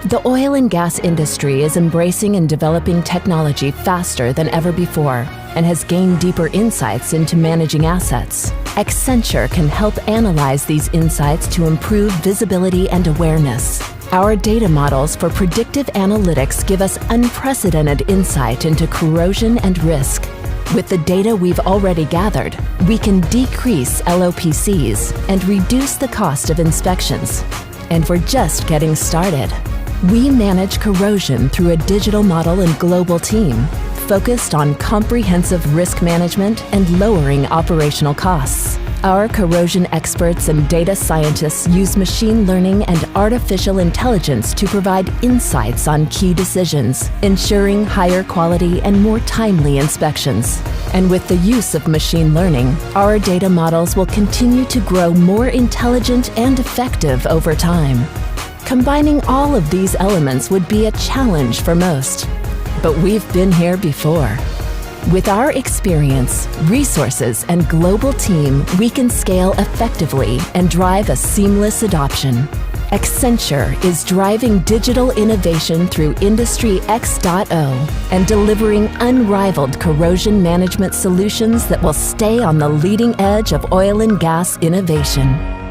The oil and gas industry is embracing and developing technology faster than ever before and has gained deeper insights into managing assets. Accenture can help analyze these insights to improve visibility and awareness. Our data models for predictive analytics give us unprecedented insight into corrosion and risk. With the data we've already gathered, we can decrease LOPCs and reduce the cost of inspections. And we're just getting started. We manage corrosion through a digital model and global team focused on comprehensive risk management and lowering operational costs. Our corrosion experts and data scientists use machine learning and artificial intelligence to provide insights on key decisions, ensuring higher quality and more timely inspections. And with the use of machine learning, our data models will continue to grow more intelligent and effective over time. Combining all of these elements would be a challenge for most, but we've been here before. With our experience, resources, and global team, we can scale effectively and drive a seamless adoption. Accenture is driving digital innovation through Industry X.0 and delivering unrivaled corrosion management solutions that will stay on the leading edge of oil and gas innovation.